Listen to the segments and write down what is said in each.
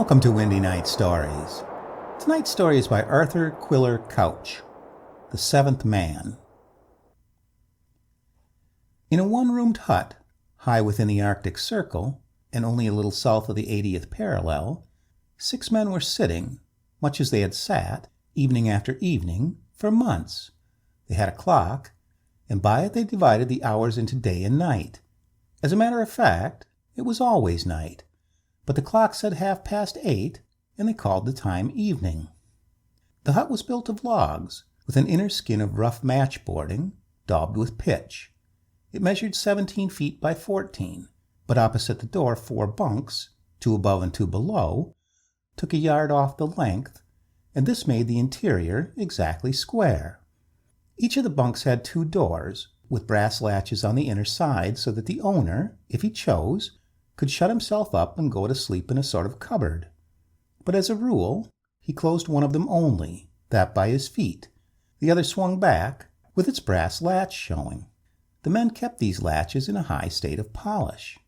Welcome to Windy Night Stories. Tonight's story is by Arthur Quiller Couch, The Seventh Man. In a one-roomed hut, high within the Arctic Circle, and only a little south of the 80th parallel, 6 men were sitting, much as they had sat, evening after evening, for months. They had a clock, and by it they divided the hours into day and night. As a matter of fact, it was always night. But the clock said 8:30, and they called the time evening. The hut was built of logs, with an inner skin of rough matchboarding, daubed with pitch. It measured 17 feet by 14, but opposite the door 4 bunks, 2 above and 2 below, took a yard off the length, and this made the interior exactly square. Each of the bunks had 2 doors, with brass latches on the inner side so that the owner, if he chose, could shut himself up and go to sleep in a sort of cupboard. But as a rule, he closed one of them only, that by his feet. The other swung back, with its brass latch showing. The men kept these latches in a high state of polish.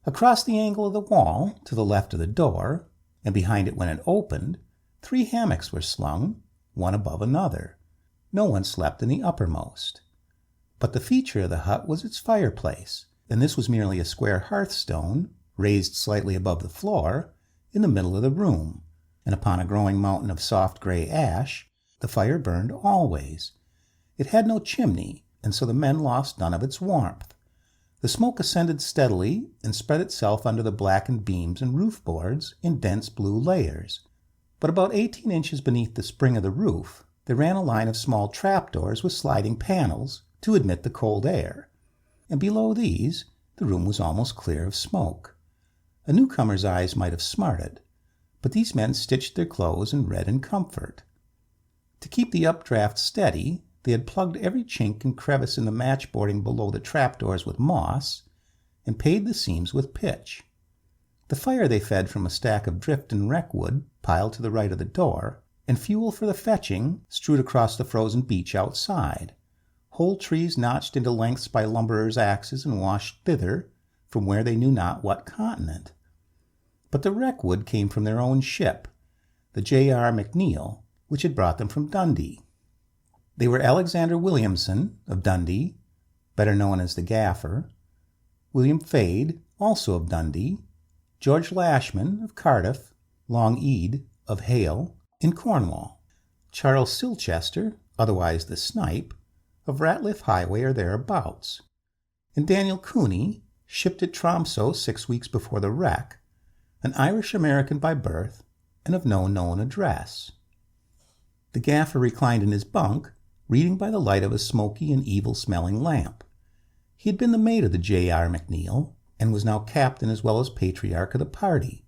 Across the angle of the wall, to the left of the door, and behind it when it opened, 3 hammocks were slung, one above another. No one slept in the uppermost. But the feature of the hut was its fireplace, and this was merely a square hearthstone, raised slightly above the floor, in the middle of the room, and upon a growing mountain of soft gray ash, the fire burned always. It had no chimney, and so the men lost none of its warmth. The smoke ascended steadily and spread itself under the blackened beams and roof boards in dense blue layers. But about 18 inches beneath the spring of the roof, there ran a line of small trapdoors with sliding panels to admit the cold air, and below these the room was almost clear of smoke. A newcomer's eyes might have smarted, but these men stitched their clothes and read in comfort. To keep the updraft steady, they had plugged every chink and crevice in the matchboarding below the trapdoors with moss, and paid the seams with pitch. The fire they fed from a stack of drift and wreck wood piled to the right of the door, and fuel for the fetching strewed across the frozen beach outside. Whole trees notched into lengths by lumberers' axes and washed thither from where they knew not what continent. But the wreckwood came from their own ship, the J.R. McNeil, which had brought them from Dundee. They were Alexander Williamson, of Dundee, better known as the Gaffer, William Fade, also of Dundee, George Lashman, of Cardiff, Long Ead, of Hale, in Cornwall, Charles Silchester, otherwise the Snipe, of Ratliff Highway or thereabouts, and Daniel Cooney, shipped at Tromsø 6 weeks before the wreck, an Irish-American by birth and of no known address. The Gaffer reclined in his bunk, reading by the light of a smoky and evil-smelling lamp. He had been the mate of the J.R. McNeil, and was now captain as well as patriarch of the party.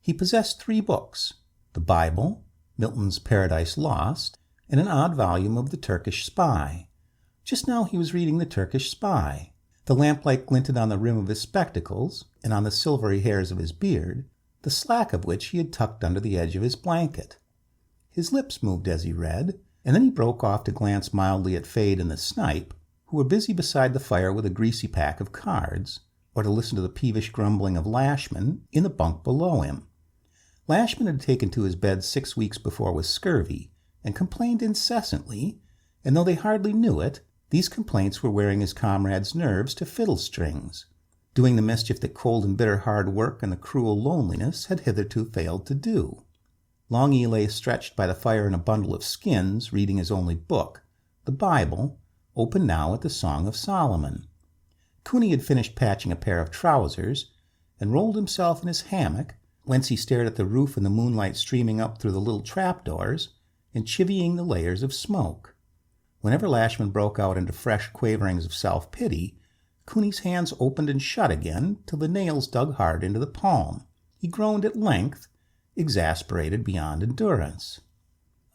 He possessed 3 books, the Bible, Milton's Paradise Lost, and an odd volume of The Turkish Spy. Just now he was reading The Turkish Spy. The lamplight glinted on the rim of his spectacles and on the silvery hairs of his beard, the slack of which he had tucked under the edge of his blanket. His lips moved as he read, and then he broke off to glance mildly at Fade and the Snipe, who were busy beside the fire with a greasy pack of cards, or to listen to the peevish grumbling of Lashman in the bunk below him. Lashman had taken to his bed 6 weeks before with scurvy, and complained incessantly, and though they hardly knew it, these complaints were wearing his comrades' nerves to fiddle-strings, doing the mischief that cold and bitter hard work and the cruel loneliness had hitherto failed to do. Longy lay stretched by the fire in a bundle of skins, reading his only book, the Bible, open now at the Song of Solomon. Cooney had finished patching a pair of trousers, and rolled himself in his hammock, whence he stared at the roof and the moonlight streaming up through the little trapdoors, and chivying the layers of smoke. Whenever Lashman broke out into fresh quaverings of self-pity, Cooney's hands opened and shut again till the nails dug hard into the palm. He groaned at length, exasperated beyond endurance.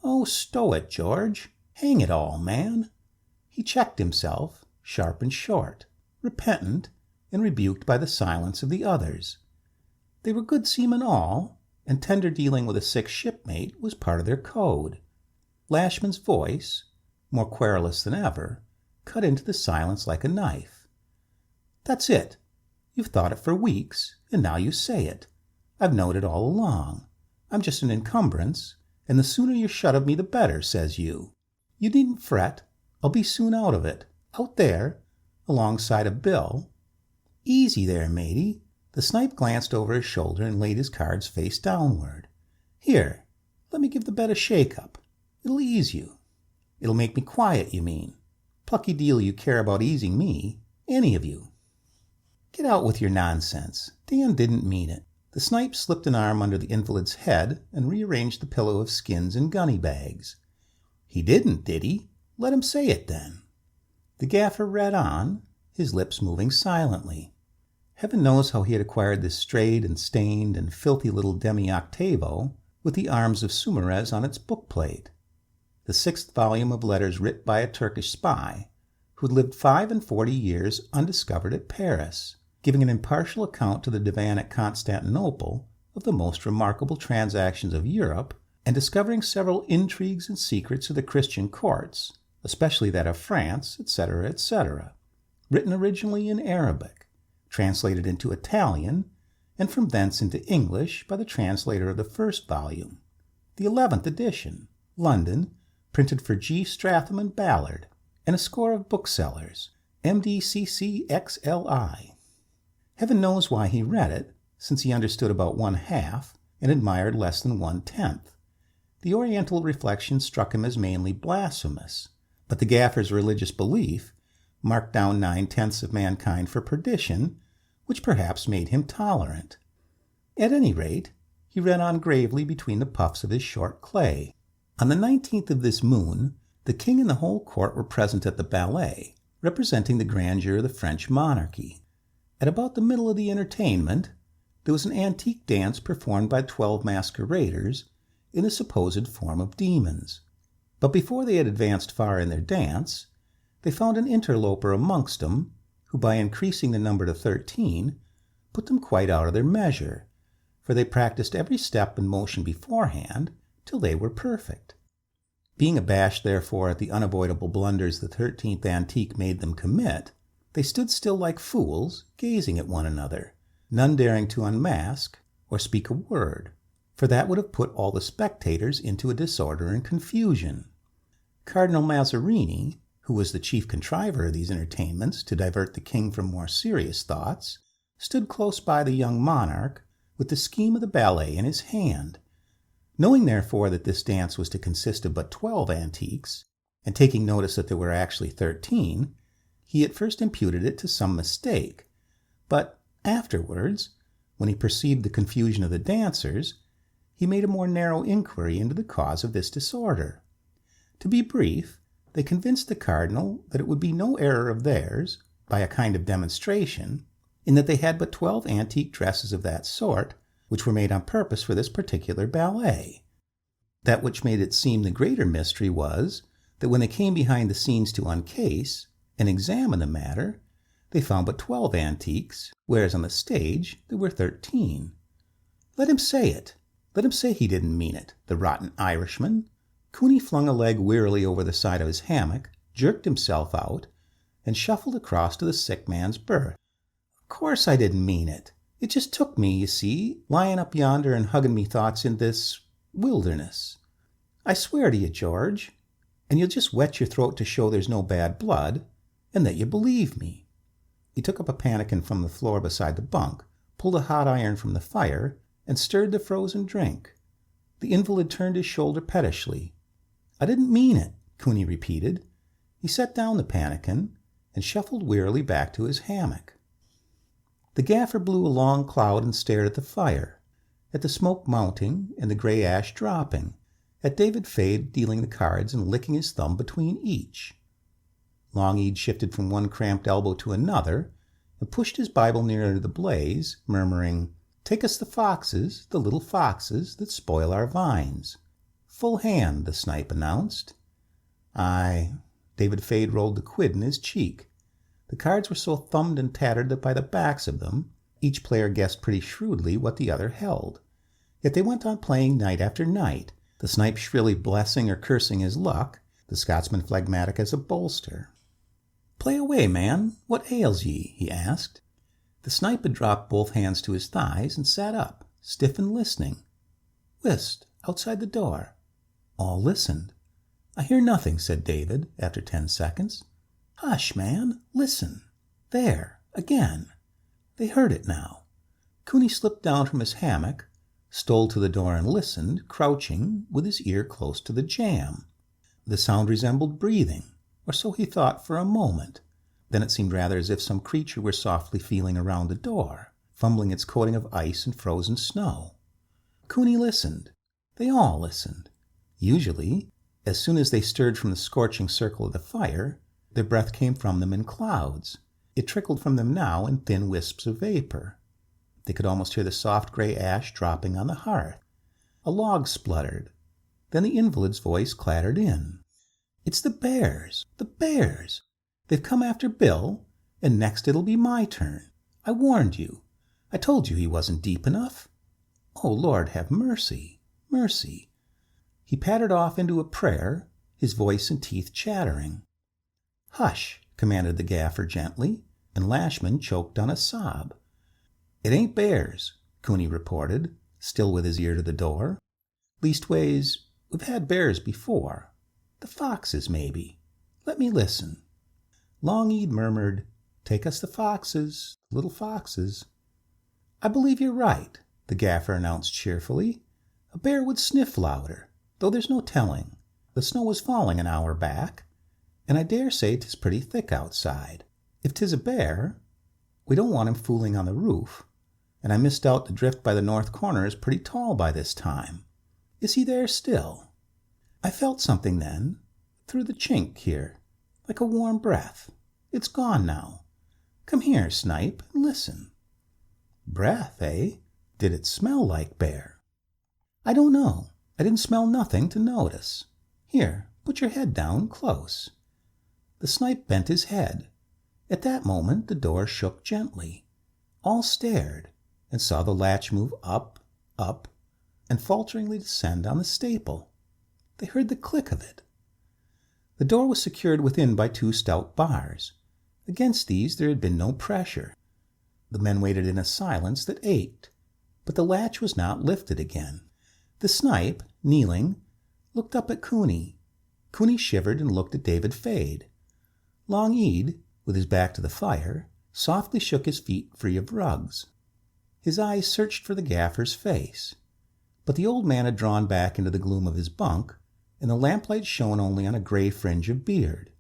"Oh, stow it, George! Hang it all, man!" He checked himself, sharp and short, repentant, and rebuked by the silence of the others. They were good seamen all, and tender dealing with a sick shipmate was part of their code. Lashman's voice, more querulous than ever, cut into the silence like a knife. "That's it. You've thought it for weeks, and now you say it. I've knowed it all along. I'm just an encumbrance, and the sooner you're shut of me the better, says you. You needn't fret. I'll be soon out of it, out there, alongside of Bill. Easy there, matey. The snipe glanced over his shoulder and laid his cards face downward. Here, let me give the bed a shake-up. It'll ease you. It'll make me quiet, you mean. Plucky deal you care about easing me, any of you. Get out with your nonsense. Dan didn't mean it. The snipe slipped an arm under the invalid's head and rearranged the pillow of skins and gunny bags. He didn't, did he? Let him say it, then. The gaffer read on, his lips moving silently. Heaven knows how he had acquired this strayed and stained and filthy little demi-octavo with the arms of Saumarez on its bookplate. The 6th volume of letters writ by a Turkish spy, who had lived 45 years undiscovered at Paris, giving an impartial account to the divan at Constantinople of the most remarkable transactions of Europe, and discovering several intrigues and secrets of the Christian courts, especially that of France, etc., etc., written originally in Arabic, translated into Italian, and from thence into English by the translator of the 1st volume, the 11th edition, London, printed for G. Stratham and Ballard, and a score of booksellers, MDCCXLI. Heaven knows why he read it, since he understood about 1/2 and admired less than 1/10. The Oriental reflection struck him as mainly blasphemous, but the gaffer's religious belief marked down 9/10 of mankind for perdition, which perhaps made him tolerant. At any rate, he read on gravely between the puffs of his short clay. On the 19th of this moon, the king and the whole court were present at the ballet, representing the grandeur of the French monarchy. At about the middle of the entertainment, there was an antique dance performed by 12 masqueraders in the supposed form of demons. But before they had advanced far in their dance, they found an interloper amongst them, who by increasing the number to 13, put them quite out of their measure, for they practiced every step and motion beforehand till they were perfect. Being abashed, therefore, at the unavoidable blunders the 13th antique made them commit, they stood still like fools, gazing at one another, none daring to unmask or speak a word, for that would have put all the spectators into a disorder and confusion. Cardinal Mazarini, who was the chief contriver of these entertainments to divert the king from more serious thoughts, stood close by the young monarch with the scheme of the ballet in his hand. Knowing, therefore, that this dance was to consist of but 12 antiques, and taking notice that there were actually 13, he at first imputed it to some mistake, but afterwards, when he perceived the confusion of the dancers, he made a more narrow inquiry into the cause of this disorder. To be brief, they convinced the cardinal that it would be no error of theirs, by a kind of demonstration, in that they had but 12 antique dresses of that sort, which were made on purpose for this particular ballet. That which made it seem the greater mystery was, that when they came behind the scenes to uncase and examine the matter, they found but 12 antiques, whereas on the stage there were 13. Let him say it. Let him say he didn't mean it, the rotten Irishman. Cooney flung a leg wearily over the side of his hammock, jerked himself out, and shuffled across to the sick man's berth. Of course I didn't mean it. It just took me, you see, lying up yonder and hugging me thoughts in this wilderness. I swear to you, George, and you'll just wet your throat to show there's no bad blood, and that you believe me. He took up a pannikin from the floor beside the bunk, pulled a hot iron from the fire, and stirred the frozen drink. The invalid turned his shoulder pettishly. I didn't mean it, Cooney repeated. He set down the pannikin and shuffled wearily back to his hammock. The gaffer blew a long cloud and stared at the fire, at the smoke mounting and the gray ash dropping, at David Fade dealing the cards and licking his thumb between each. Long-Eed shifted from one cramped elbow to another and pushed his Bible nearer to the blaze, murmuring, "Take us the little foxes that spoil our vines." "Full hand," the snipe announced. "Aye." David Fade rolled the quid in his cheek. The cards were so thumbed and tattered that by the backs of them, each player guessed pretty shrewdly what the other held. Yet they went on playing night after night, the snipe shrilly blessing or cursing his luck, the Scotsman phlegmatic as a bolster. "Play away, man. What ails ye?" he asked. The snipe had dropped both hands to his thighs and sat up, stiff and listening. Whist, outside the door. All listened. I hear nothing, said David, after 10 seconds. Hush, man, listen. There, again. They heard it now. Cooney slipped down from his hammock, stole to the door and listened, crouching, with his ear close to the jamb. The sound resembled breathing, or so he thought for a moment. Then it seemed rather as if some creature were softly feeling around the door, fumbling its coating of ice and frozen snow. Cooney listened. They all listened. Usually, as soon as they stirred from the scorching circle of the fire, their breath came from them in clouds. It trickled from them now in thin wisps of vapor. They could almost hear the soft gray ash dropping on the hearth. A log spluttered. Then the invalid's voice clattered in. It's the bears! The bears! They've come after Bill, and next it'll be my turn. I warned you. I told you he wasn't deep enough. Oh, Lord, have mercy, mercy. He pattered off into a prayer, his voice and teeth chattering. Hush, commanded the gaffer gently, and Lashman choked on a sob. It ain't bears, Cooney reported, still with his ear to the door. Leastways, we've had bears before. The foxes, maybe. Let me listen. Long-Eed murmured, Take us the foxes, little foxes. I believe you're right, the gaffer announced cheerfully. A bear would sniff louder, though there's no telling. The snow was falling an hour back, and I dare say 'tis pretty thick outside. If 'tis a bear, we don't want him fooling on the roof, and I misdoubt the drift by the north corner is pretty tall by this time. Is he there still? I felt something then, through the chink here, like a warm breath. It's gone now. Come here, Snipe, and listen. Breath, eh? Did it smell like bear? I don't know. I didn't smell nothing to notice. Here, put your head down close. The Snipe bent his head. At that moment the door shook gently. All stared, and saw the latch move up, and falteringly descend on the staple. They heard the click of it. The door was secured within by 2 stout bars. Against these there had been no pressure. The men waited in a silence that ached, but the latch was not lifted again. The Snipe, kneeling, looked up at Cooney. Cooney shivered and looked at David Fade. Long-Eed, with his back to the fire, softly shook his feet free of rugs. His eyes searched for the gaffer's face, but the old man had drawn back into the gloom of his bunk, and the lamplight shone only on a gray fringe of beard.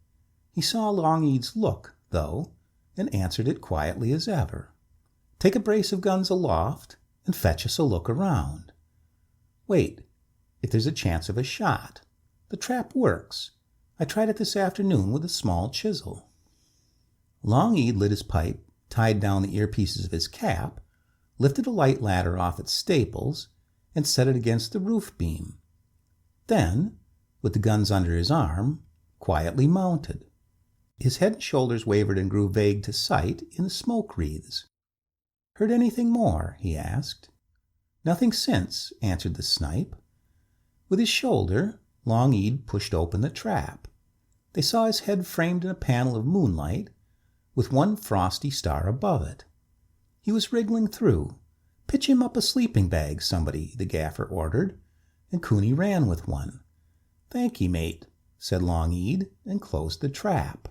He saw Long-Eed's look, though, and answered it quietly as ever. Take a brace of guns aloft, and fetch us a look around. Wait, if there's a chance of a shot. The trap works. I tried it this afternoon with a small chisel. Long-Eed lit his pipe, tied down the earpieces of his cap, lifted a light ladder off its staples, and set it against the roof beam. Then, with the guns under his arm, quietly mounted. His head and shoulders wavered and grew vague to sight in the smoke wreaths. Heard anything more? He asked. Nothing since, answered the Snipe. With his shoulder, Long-Eed pushed open the trap. They saw his head framed in a panel of moonlight, with one frosty star above it. He was wriggling through. Pitch him up a sleeping bag, somebody, the gaffer ordered, and Cooney ran with one. Thank ye, mate, said Long-Eed, and closed the trap.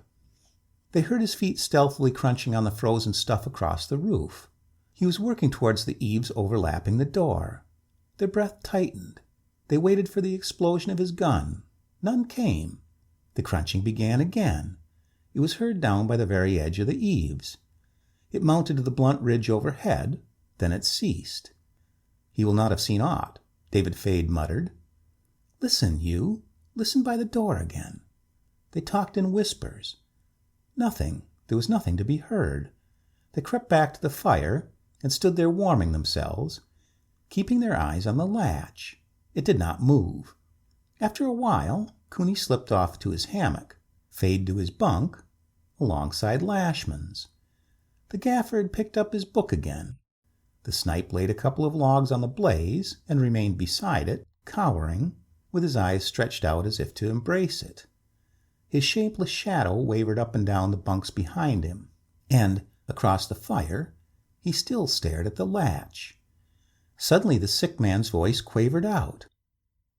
They heard his feet stealthily crunching on the frozen stuff across the roof. He was working towards the eaves overlapping the door. Their breath tightened. They waited for the explosion of his gun. None came. The crunching began again. It was heard down by the very edge of the eaves. It mounted to the blunt ridge overhead, then it ceased. He will not have seen aught, David Fade muttered. Listen, you. Listen by the door again. They talked in whispers. Nothing. There was nothing to be heard. They crept back to the fire and stood there warming themselves, keeping their eyes on the latch. It did not move. After a while, Cooney slipped off to his hammock, Fade to his bunk, alongside Lashman's. The gaffer had picked up his book again. The Snipe laid a couple of logs on the blaze and remained beside it, cowering, with his eyes stretched out as if to embrace it. His shapeless shadow wavered up and down the bunks behind him, and, across the fire, he still stared at the latch. Suddenly the sick man's voice quavered out.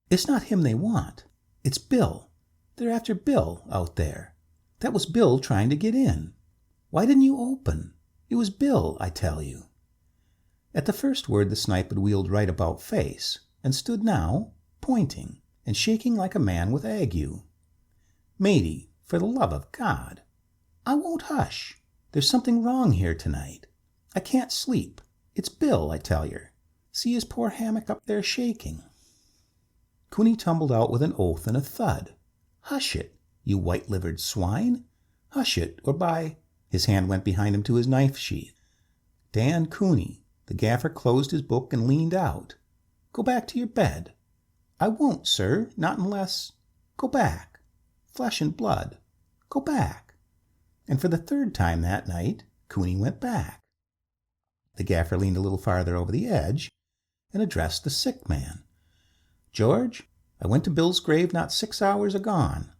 "It's not him they want. It's Bill. They're after Bill out there. That was Bill trying to get in. Why didn't you open? It was Bill, I tell you." At the first word the snipe had wheeled right about face, and stood now, pointing, and shaking like a man with ague. "Matey, for the love of God." "I won't hush. There's something wrong here tonight. I can't sleep. It's Bill, I tell yer. See his poor hammock up there shaking." Cooney tumbled out with an oath and a thud. "Hush it, you white-livered swine. Hush it, or by—" His hand went behind him to his knife sheath. "Dan Cooney." The gaffer closed his book and leaned out. "Go back to your bed." "I won't, sir, not unless—" "Go back. Flesh and blood. Go back." And for the third time that night, Cooney went back. The gaffer leaned a little farther over the edge and addressed the sick man. "George, I went to Bill's grave not 6 hours agone.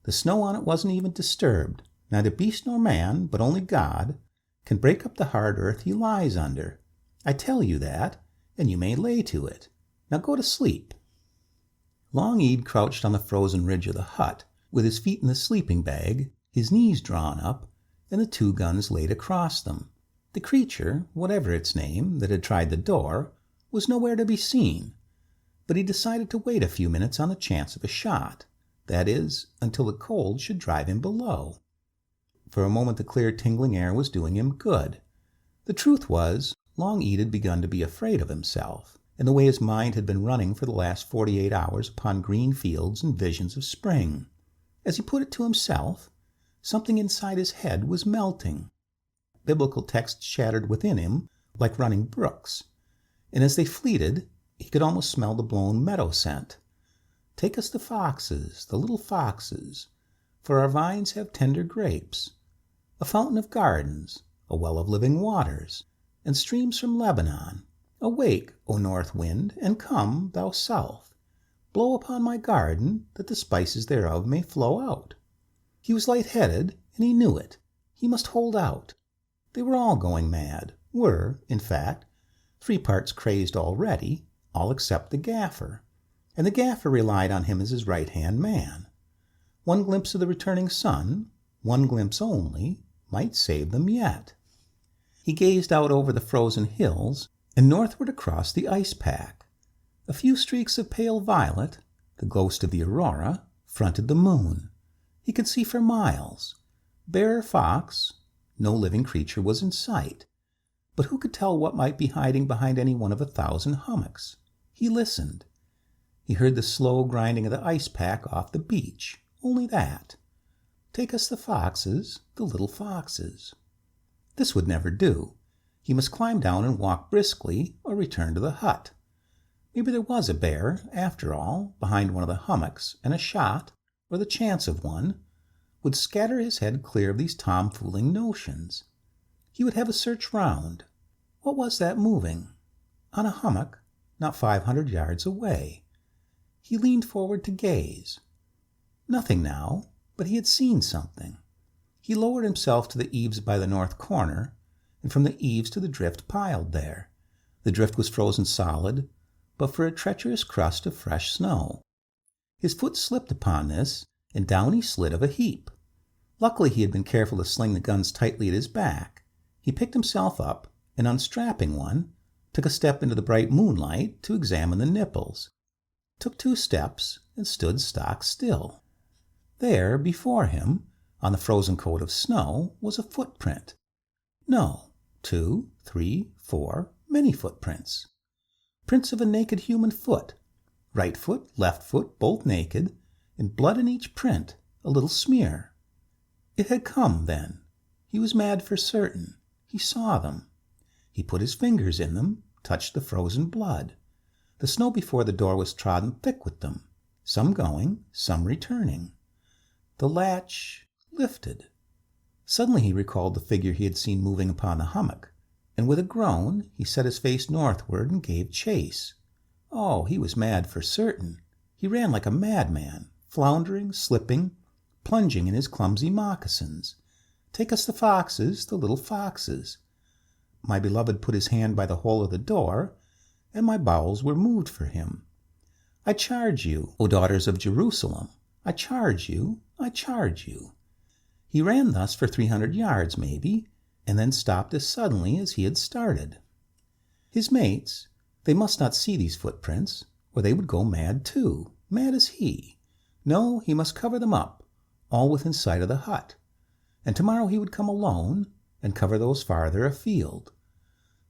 The snow on it wasn't even disturbed. Neither beast nor man, but only God, can break up the hard earth he lies under. I tell you that, and you may lay to it. Now go to sleep." Long Ede crouched on the frozen ridge of the hut, with his feet in the sleeping bag, his knees drawn up, and the 2 guns laid across them. The creature, whatever its name, that had tried the door, was nowhere to be seen, but he decided to wait a few minutes on the chance of a shot, that is, until the cold should drive him below. For a moment the clear tingling air was doing him good. The truth was, Long Ede had begun to be afraid of himself, and the way his mind had been running for the last 48 hours upon green fields and visions of spring. As he put it to himself, something inside his head was melting. Biblical texts shattered within him like running brooks, and as they fleeted, he could almost smell the blown meadow scent. "Take us the foxes, the little foxes, for our vines have tender grapes, a fountain of gardens, a well of living waters, and streams from Lebanon. Awake, O north wind, and come, thou south. Blow upon my garden, that the spices thereof may flow out." He was light-headed, and he knew it. He must hold out. They were all going mad, were, in fact, 3 parts crazed already, all except the gaffer, and the gaffer relied on him as his right-hand man. One glimpse of the returning sun, one glimpse only, might save them yet. He gazed out over the frozen hills and northward across the ice-pack. A few streaks of pale violet, the ghost of the aurora, fronted the moon. He could see for miles. Bear or fox, no living creature was in sight. But who could tell what might be hiding behind any one of 1,000 hummocks? He listened. He heard the slow grinding of the ice-pack off the beach. Only that. "Take us the foxes, the little foxes." This would never do. He must climb down and walk briskly, or return to the hut. Maybe there was a bear, after all, behind one of the hummocks, and a shot, or the chance of one, would scatter his head clear of these tomfooling notions. He would have a search round. What was that moving? On a hummock, not 500 yards away. He leaned forward to gaze. Nothing now, but he had seen something. He lowered himself to the eaves by the north corner, and from the eaves to the drift piled there. The drift was frozen solid, but for a treacherous crust of fresh snow. His foot slipped upon this, and down he slid of a heap. Luckily he had been careful to sling the guns tightly at his back. He picked himself up, and unstrapping one, took a step into the bright moonlight to examine the nipples, took 2 steps, and stood stock still. There, before him, on the frozen coat of snow, was a footprint. No, 2, 3, 4, many footprints. Prints of a naked human foot. Right foot, left foot, both naked, and blood in each print, a little smear. It had come, then. He was mad for certain. He saw them. He put his fingers in them, touched the frozen blood. The snow before the door was trodden thick with them, some going, some returning. The latch lifted. Suddenly he recalled the figure he had seen moving upon the hummock, and with a groan he set his face northward and gave chase. Oh, he was mad for certain. He ran like a madman, floundering, slipping, plunging in his clumsy moccasins. "Take us the foxes, the little foxes." My beloved put his hand by the hole of the door, and my bowels were moved for him. I charge you, O daughters of Jerusalem, I charge you, I charge you. He ran thus for 300 yards, maybe, and then stopped as suddenly as he had started. His mates, they must not see these footprints, or they would go mad too, mad as he. No, he must cover them up, all within sight of the hut. And tomorrow he would come alone and cover those farther afield.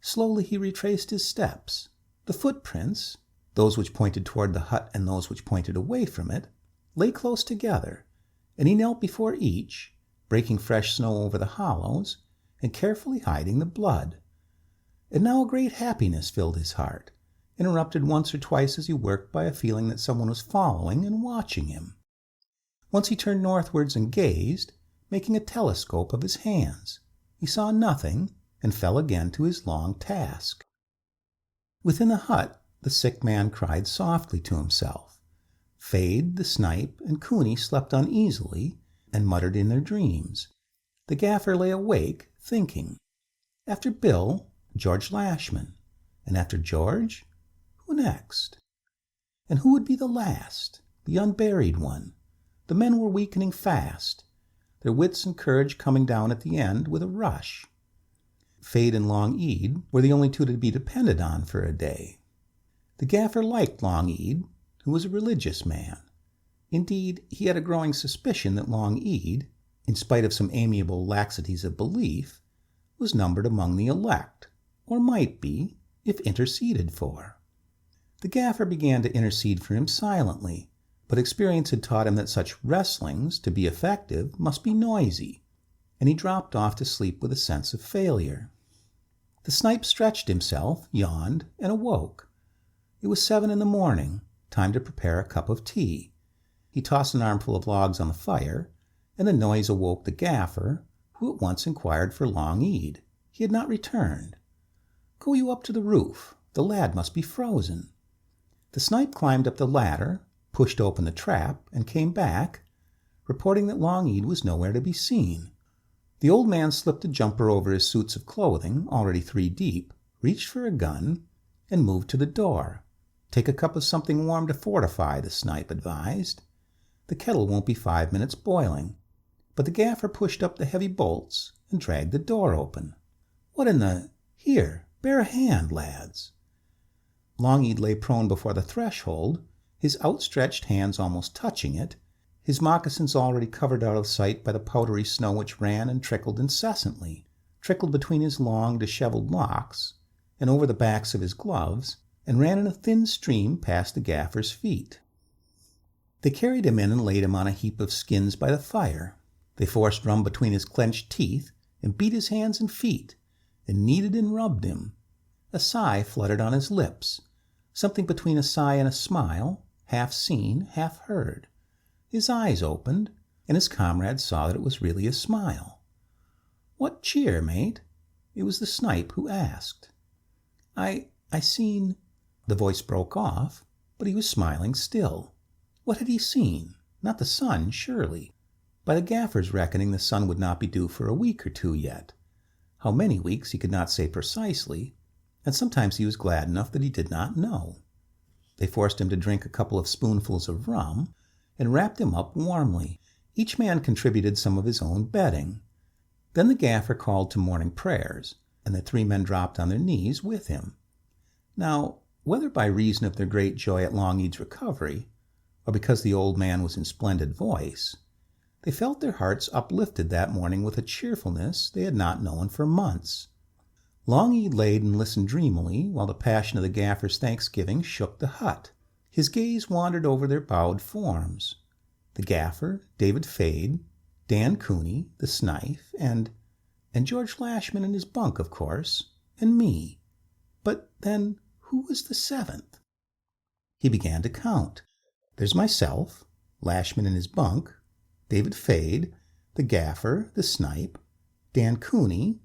Slowly he retraced his steps. The footprints, those which pointed toward the hut and those which pointed away from it, lay close together, and he knelt before each, breaking fresh snow over the hollows, and carefully hiding the blood. And now a great happiness filled his heart, interrupted once or twice as he worked by a feeling that someone was following and watching him. Once he turned northwards and gazed, making a telescope of his hands. He saw nothing, and fell again to his long task. Within the hut, the sick man cried softly to himself. Fade, the snipe, and Cooney slept uneasily, and muttered in their dreams. The gaffer lay awake, thinking. After Bill, George Lashman, and after George, who next? And who would be the last, the unburied one? The men were weakening fast, their wits and courage coming down at the end with a rush. Fade and Long Ead were the only two to be depended on for a day. The gaffer liked Long Ead, who was a religious man. Indeed, he had a growing suspicion that Long Ead, in spite of some amiable laxities of belief, was numbered among the elect, or might be, if interceded for. The gaffer began to intercede for him silently, but experience had taught him that such wrestlings, to be effective, must be noisy, and he dropped off to sleep with a sense of failure. The snipe stretched himself, yawned, and awoke. It was 7 a.m, time to prepare a cup of tea. He tossed an armful of logs on the fire, and the noise awoke the gaffer, who at once inquired for Long Ead. He had not returned. "Go you up to the roof. The lad must be frozen." The snipe climbed up the ladder, pushed open the trap, and came back, reporting that Long Ead was nowhere to be seen. The old man slipped a jumper over his suits of clothing, already 3 deep, reached for a gun, and moved to the door. "Take a cup of something warm to fortify," the snipe advised. "The kettle won't be 5 minutes boiling." But the gaffer pushed up the heavy bolts and dragged the door open. "What in the— Here, bear a hand, lads." Long Ead lay prone before the threshold, his outstretched hands almost touching it, his moccasins already covered out of sight by the powdery snow which ran and trickled incessantly, trickled between his long, disheveled locks, and over the backs of his gloves, and ran in a thin stream past the gaffer's feet. They carried him in and laid him on a heap of skins by the fire. They forced rum between his clenched teeth, and beat his hands and feet, and kneaded and rubbed him. A sigh fluttered on his lips, something between a sigh and a smile, half seen, half heard. His eyes opened, and his comrades saw that it was really a smile. "What cheer, mate?" It was the snipe who asked. I seen—" The voice broke off, but he was smiling still. What had he seen? Not the sun, surely. By the gaffer's reckoning, the sun would not be due for a week or 2 yet. How many weeks he could not say precisely, and sometimes he was glad enough that he did not know. They forced him to drink a couple of spoonfuls of rum, and wrapped him up warmly. Each man contributed some of his own bedding. Then the gaffer called to morning prayers, and the 3 men dropped on their knees with him. Now, whether by reason of their great joy at Long Ead's recovery, or because the old man was in splendid voice, they felt their hearts uplifted that morning with a cheerfulness they had not known for months. Long Ead laid and listened dreamily while the passion of the gaffer's thanksgiving shook the hut. His gaze wandered over their bowed forms. The gaffer, David Fade, Dan Cooney, the snipe, and George Lashman in his bunk, of course, and me. But then, who was the 7th? He began to count. There's myself, Lashman in his bunk, David Fade, the gaffer, the snipe, Dan Cooney.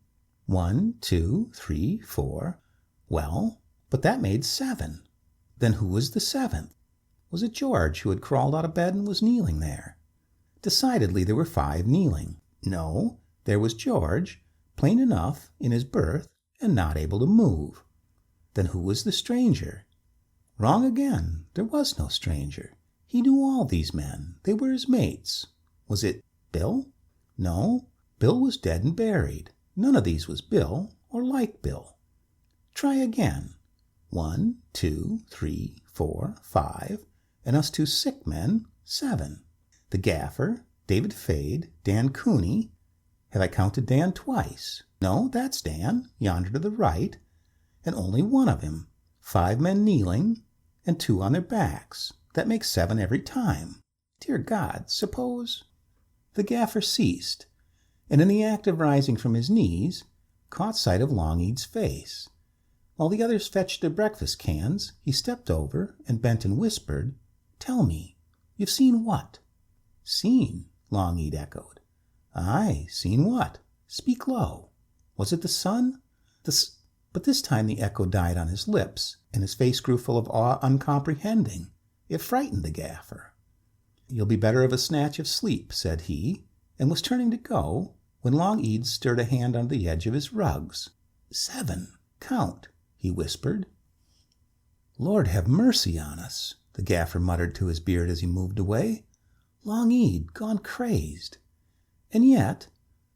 1, 2, 3, 4. Well, but that made 7. Then who was the 7th? Was it George, who had crawled out of bed and was kneeling there? Decidedly there were 5 kneeling. No, there was George, plain enough, in his berth, and not able to move. Then who was the stranger? Wrong again. There was no stranger. He knew all these men. They were his mates. Was it Bill? No, Bill was dead and buried. None of these was Bill or like Bill. Try again. 1, 2, 3, 4, 5, and us 2 sick men, 7. The gaffer, David Fade, Dan Cooney. Have I counted Dan twice? No, that's Dan, yonder to the right, and only one of him. 5 men kneeling, and 2 on their backs. That makes 7 every time. Dear God, suppose... The gaffer ceased, and in the act of rising from his knees, caught sight of Long-Eed's face. While the others fetched their breakfast cans, he stepped over and bent and whispered, "Tell me, you've seen what?" "Seen?" Long-Eed echoed. "Aye, seen what? Speak low. Was it the sun?" But this time the echo died on his lips, and his face grew full of awe uncomprehending. It frightened the gaffer. "You'll be better of a snatch of sleep," said he, and was turning to go, when Long-Eed stirred a hand under the edge of his rugs. 7. Count, he whispered. "Lord have mercy on us," the gaffer muttered to his beard as he moved away. Long-Eed gone crazed. And yet,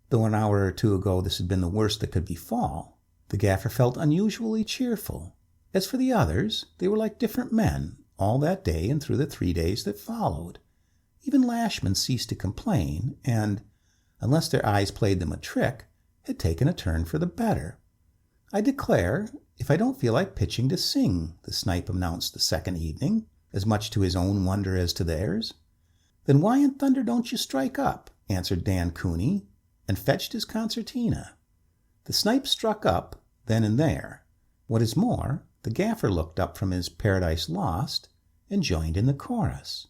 though an hour or 2 ago this had been the worst that could befall, the gaffer felt unusually cheerful. As for the others, they were like different men all that day and through the 3 days that followed. Even Lashman ceased to complain, and, unless their eyes played them a trick, had taken a turn for the better. "I declare, if I don't feel like pitching to sing," the snipe announced the second evening, as much to his own wonder as to theirs. "Then why in thunder don't you strike up?" answered Dan Cooney, and fetched his concertina. The snipe struck up, then and there. What is more, the gaffer looked up from his Paradise Lost and joined in the chorus.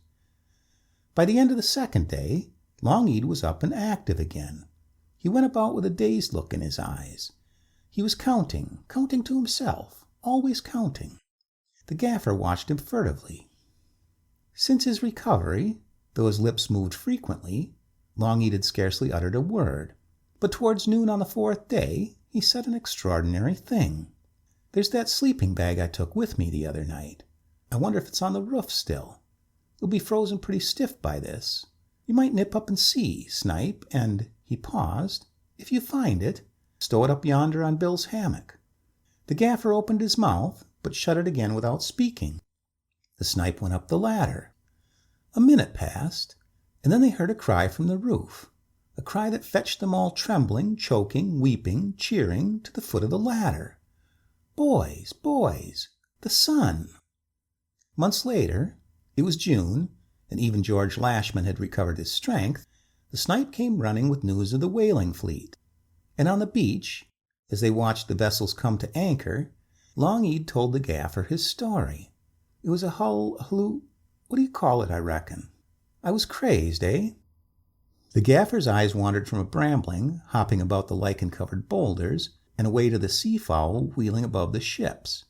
By the end of the second day, Long-Eed was up and active again. He went about with a dazed look in his eyes. He was counting to himself, always counting. The gaffer watched him furtively. Since his recovery, though his lips moved frequently, Long-Eed had scarcely uttered a word. But towards noon on the 4th day, he said an extraordinary thing. "There's that sleeping bag I took with me the other night. I wonder if it's on the roof still. It'll be frozen pretty stiff by this. You might nip up and see, Snipe, and," he paused, "if you find it, stow it up yonder on Bill's hammock." The gaffer opened his mouth, but shut it again without speaking. The snipe went up the ladder. A minute passed, and then they heard a cry from the roof, a cry that fetched them all trembling, choking, weeping, cheering, to the foot of the ladder. "Boys, boys, the sun!" Months later, it was June, and even George Lashman had recovered his strength, the snipe came running with news of the whaling fleet. And on the beach, as they watched the vessels come to anchor, Long-Eed told the gaffer his story. It was a what do you call it, I reckon? I was crazed, eh? The gaffer's eyes wandered from a brambling, hopping about the lichen-covered boulders, and away to the seafowl wheeling above the ships.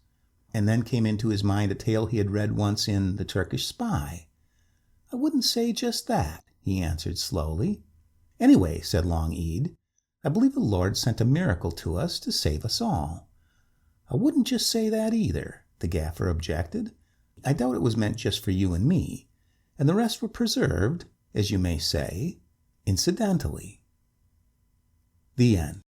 And then came into his mind a tale he had read once in The Turkish Spy. "I wouldn't say just that," he answered slowly. "Anyway," said Long-Eed, "I believe the Lord sent a miracle to us to save us all." "I wouldn't just say that either," the gaffer objected. "I doubt it was meant just for you and me, and the rest were preserved, as you may say, incidentally." The end.